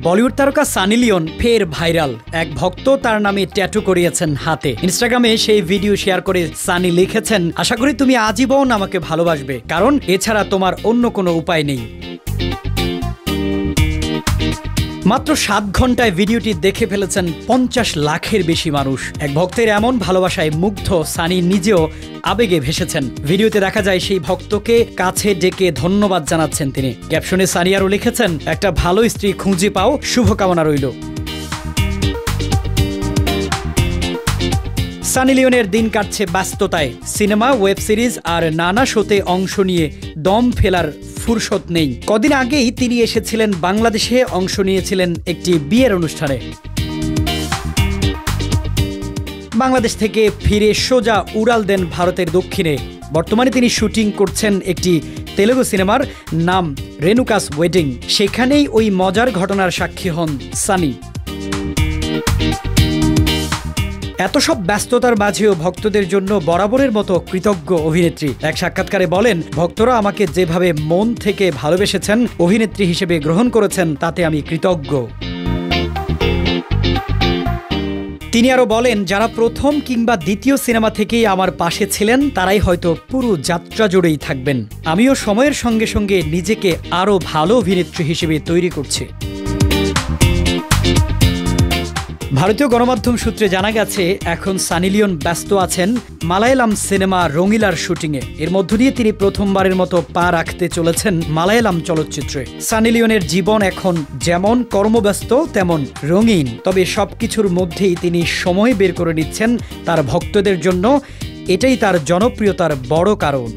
বলিউড তারকা সানি লিওন ফের ভাইরাল। এক ভক্ত তার নামে ট্যাটু করিয়েছেন হাতে। ইনস্টাগ্রামে সেই ভিডিও শেয়ার করে সানি লিখেছেন, আশা করি তুমি আজীবন আমাকে ভালোবাসবে, কারণ এছাড়া তোমার অন্য কোনো উপায় নেই। মাত্র 7 ঘন্টায় ভিডিওটি দেখে ফেলেছেন 50 লাখের বেশি মানুষ। এক ভক্তের এমন ভালোবাসায় মুগ্ধ সানি নিজেও আবেগে ভেসেছেন। ভিডিওতে দেখা যায় সেই ভক্তকে কাছে ডেকে ধন্যবাদ জানাচ্ছেন তিনি। ক্যাপশনে সানি আরও লিখেছেন, একটা ভালো স্ত্রী খুঁজে পাও, শুভকামনা রইল। সানি লিওনের দিন কাটছে ব্যস্ততায়। সিনেমা, ওয়েব সিরিজ আর নানা শোতে অংশ নিয়ে দম ফেলার ফুরসত নেই। কদিন আগেই তিনি এসেছিলেন বাংলাদেশে, অংশ নিয়েছিলেন একটি বিয়ের অনুষ্ঠানে। বাংলাদেশ থেকে ফিরে সোজা উড়াল দেন ভারতের দক্ষিণে। বর্তমানে তিনি শুটিং করছেন একটি তেলুগু সিনেমার, নাম রেনুকাস ওয়েডিং। সেখানেই ওই মজার ঘটনার সাক্ষী হন সানি। এত সব ব্যস্ততার মাঝেও ভক্তদের জন্য বরাবরের মতো কৃতজ্ঞ অভিনেত্রী। এক সাক্ষাৎকারে বলেন, ভক্তরা আমাকে যেভাবে মন থেকে ভালোবেসেছেন, অভিনেত্রী হিসেবে গ্রহণ করেছেন, তাতে আমি কৃতজ্ঞ। তিনি আরও বলেন, যারা প্রথম কিংবা দ্বিতীয় সিনেমা থেকেই আমার পাশে ছিলেন, তারাই হয়তো পুরো যাত্রা জুড়েই থাকবেন। আমিও সময়ের সঙ্গে সঙ্গে নিজেকে আরও ভালো অভিনেত্রী হিসেবে তৈরি করছি। ভারতীয় গণমাধ্যম সূত্রে জানা গেছে, এখন সানি লিওন ব্যস্ত আছেন মালায়ালাম সিনেমা রঙিলার শুটিংয়ে। এর মধ্য দিয়ে তিনি প্রথমবারের মতো পা রাখতে চলেছেন মালায়ালাম চলচ্চিত্রে। সানি লিওনের জীবন এখন যেমন কর্মব্যস্ত তেমন রঙিন, তবে সবকিছুর মধ্যেই তিনি সময় বের করে নিচ্ছেন তার ভক্তদের জন্য। এটাই তার জনপ্রিয়তার বড় কারণ।